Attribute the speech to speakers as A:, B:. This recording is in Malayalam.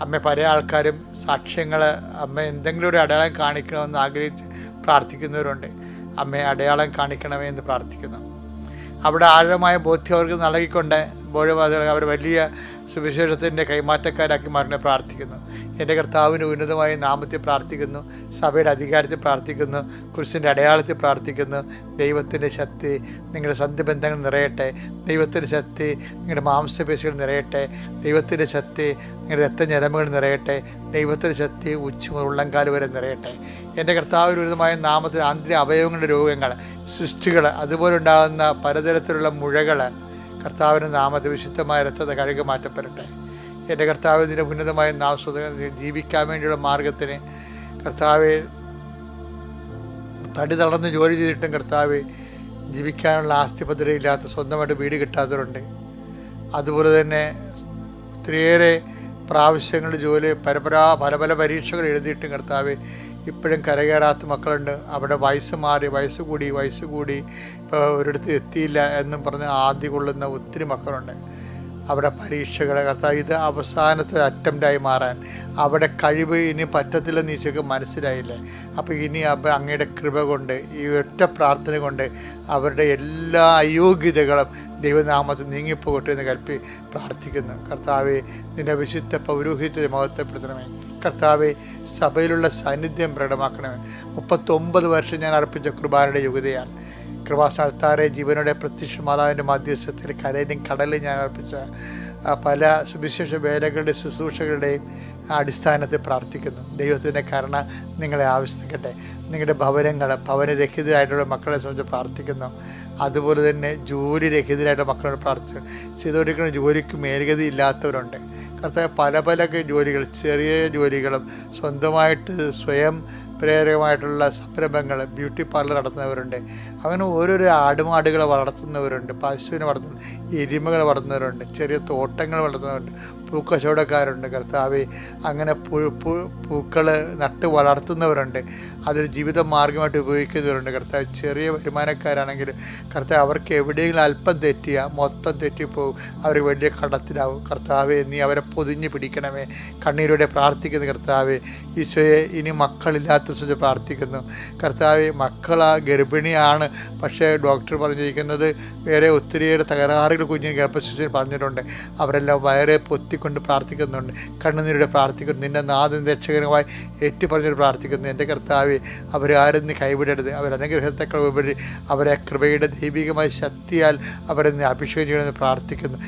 A: അമ്മ പല ആൾക്കാരും സാക്ഷ്യങ്ങൾ അമ്മ എന്തെങ്കിലും ഒരു അടയാളം കാണിക്കണമെന്ന് ആഗ്രഹിച്ച് പ്രാർത്ഥിക്കുന്നവരുണ്ട്. അമ്മയെ അടയാളം കാണിക്കണമേ എന്ന് പ്രാർത്ഥിക്കുന്നു. അവിടെ ആഴമായ ബോധ്യം അവർക്ക് നൽകിക്കൊണ്ട് അവർ വലിയ സുവിശേഷത്തിൻ്റെ കൈമാറ്റക്കാരാക്കി മാറിനെ പ്രാർത്ഥിക്കുന്നു. എൻ്റെ കർത്താവിൻ്റെ ഉന്നതമായ നാമത്തിൽ പ്രാർത്ഥിക്കുന്നു, സഭയുടെ അധികാരത്തിൽ പ്രാർത്ഥിക്കുന്നു, കുരിശിൻ്റെ അടയാളത്തിൽ പ്രാർത്ഥിക്കുന്നു. ദൈവത്തിൻ്റെ ശക്തി നിങ്ങളുടെ സന്ധിബന്ധങ്ങൾ നിറയട്ടെ, ദൈവത്തിൻ്റെ ശക്തി നിങ്ങളുടെ മാംസപേശികൾ നിറയട്ടെ, ദൈവത്തിൻ്റെ ശക്തി നിങ്ങളുടെ രക്തഞരമ്പുകൾ നിറയട്ടെ, ദൈവത്തിൻ്റെ ശക്തി ഉള്ളംകാല് വരെ നിറയട്ടെ. എൻ്റെ കർത്താവിൻ്റെ ഉന്നതമായ നാമത്തിൽ ആന്തരിക അവയവങ്ങളുടെ രോഗങ്ങൾ, സിസ്റ്റുകൾ, അതുപോലെ ഉണ്ടാകുന്ന പലതരത്തിലുള്ള മുഴകൾ കർത്താവിൻ്റെ നാമത്തിൽ വിശുദ്ധമായ രക്തത്തെ കഴുകി മാറ്റപ്പെടട്ടെ. എൻ്റെ കർത്താവിൻ്റെ ഉന്നതമായ ജീവിക്കാൻ വേണ്ടിയുള്ള മാർഗത്തിന് കർത്താവെ തടി തളർന്ന് ജോലി ചെയ്തിട്ടും കർത്താവെ ജീവിക്കാനുള്ള ആസ്തിപത്രയില്ലാത്ത സ്വന്തമായിട്ട് വീട് കിട്ടാത്തവരുണ്ട്. അതുപോലെ തന്നെ ഒത്തിരിയേറെ പ്രാവശ്യങ്ങളുടെ ജോലി പല പല പരീക്ഷകൾ എഴുതിയിട്ടും കർത്താവെ ഇപ്പോഴും കരകയറാത്ത മക്കളുണ്ട്. അവിടെ വയസ്സ് മാറി വയസ്സ് കൂടി ഇപ്പോൾ ഒരിടത്ത് എത്തിയില്ല എന്നും പറഞ്ഞ് ആദ്യ കൊള്ളുന്ന ഒത്തിരി മക്കളുണ്ട്. അവിടെ പരീക്ഷകൾ കർത്താവ് ഇത് അവസാനത്തെ അറ്റംപ്റ്റായി മാറാൻ അവിടെ കഴിവ് ഇനി പറ്റത്തില്ലെന്ന് ഈശോയ്ക്ക് മനസ്സിലായില്ലേ. അപ്പോൾ ഇനി അങ്ങയുടെ കൃപ കൊണ്ട് ഈ ഒറ്റ പ്രാർത്ഥന കൊണ്ട് അവരുടെ എല്ലാ അയോഗ്യതകളും ദൈവനാമത്തിൽ നീങ്ങിപ്പോകട്ടെ എന്ന് പ്രാർത്ഥിക്കുന്നു. കർത്താവെ നിന്റെ വിശുദ്ധ പൗരോഹിത്യത്തെ മഹത്വപ്പെടുത്തണമേ. കർത്താവെ സഭയിലുള്ള സാന്നിധ്യം പ്രകടമാക്കണമേ. 39 വർഷം ഞാൻ അർപ്പിച്ച കുർബാനയുടെ യോഗ്യതയാണ്. കൃപാസ്ഥാനത്താറെ ജീവനോടെ പ്രത്യക്ഷ മാതാവിൻ്റെ മധ്യസ്ഥത്തിൽ കരയിലും കടലിൽ ഞാൻ അർപ്പിച്ച പല സുവിശേഷ വേലകളുടെ ശുശ്രൂഷകളുടെയും അടിസ്ഥാനത്തിൽ പ്രാർത്ഥിക്കുന്നു. ദൈവത്തിൻ്റെ കരുണ നിങ്ങളെ ആവശ്യിക്കട്ടെ. നിങ്ങളുടെ ഭവനരഹിതരായിട്ടുള്ള മക്കളെ സംബന്ധിച്ച് പ്രാർത്ഥിക്കുന്നു. അതുപോലെ തന്നെ ജോലി രഹിതരായിട്ടുള്ള മക്കളോട് പ്രാർത്ഥിക്കുന്നു. ചെയ്തുകൊണ്ടിരിക്കുന്ന ജോലിക്ക് മേൽഗതി ഇല്ലാത്തവരുണ്ട്. കർത്താവ് പല ജോലികൾ, ചെറിയ ജോലികളും സ്വന്തമായിട്ട് സ്വയം പ്രേരകമായിട്ടുള്ള സംരംഭങ്ങൾ, ബ്യൂട്ടി പാർലർ നടത്തുന്നവരുണ്ട്. അങ്ങനെ ഓരോരോ ആടുമാടുകളെ വളർത്തുന്നവരുണ്ട്, പശുവിനെ വളർത്തുന്നവരുണ്ട്, എരുമകളെ വളർത്തുന്നവരുണ്ട്, ചെറിയ തോട്ടങ്ങൾ വളർത്തുന്നവരുണ്ട്, പൂക്കച്ചവടക്കാരുണ്ട്. കർത്താവെ അങ്ങനെ പൂക്കൾ നട്ട് വളർത്തുന്നവരുണ്ട്. അതൊരു ജീവിത മാർഗമായിട്ട് ഉപയോഗിക്കുന്നവരുണ്ട്. കർത്താവ് ചെറിയ വരുമാനക്കാരാണെങ്കിൽ കർത്താവ് അവർക്ക് എവിടെയെങ്കിലും അല്പം തെറ്റിയാൽ മൊത്തം തെറ്റിപ്പോവും, അവർ വലിയ കടത്തിലാവും. കർത്താവെ നീ അവരെ പൊതിഞ്ഞ് പിടിക്കണമേ. കണ്ണീരോടെ പ്രാർത്ഥിക്കുന്നു. കർത്താവെ ഈശോയെ ഇനി മക്കളില്ലാത്ത പ്രാർത്ഥിക്കുന്നു. കർത്താവെ ഗർഭിണിയാണ്, പക്ഷേ ഡോക്ടർ പറഞ്ഞിരിക്കുന്നത് വേറെ ഒത്തിരിയേറെ തകരാറുകൾ കുഞ്ഞിന് ഗർഭശിശുവിന് പറഞ്ഞിട്ടുണ്ട്. അവരെല്ലാം വയറെ പൊത്തിക്കൊണ്ട് പ്രാർത്ഥിക്കുന്നുണ്ട്, കണ്ണുനീരോടെ പ്രാർത്ഥിക്കുന്നു. നിന്റെ നാഥൻ രക്ഷകരമായി ഏറ്റുപറഞ്ഞൊരു പ്രാർത്ഥിക്കുന്നു. എൻ്റെ കർത്താവെ അവരാരും നീ കൈവിടരുത്. അവരനുഗ്രഹത്തേക്കാൾ ഉപരി അവരെ കൃപയുടെ ദൈവികമായ ശക്തിയാൽ അവരെ അഭിഷേകം ചെയ്യണമെന്ന് പ്രാർത്ഥിക്കുന്നു.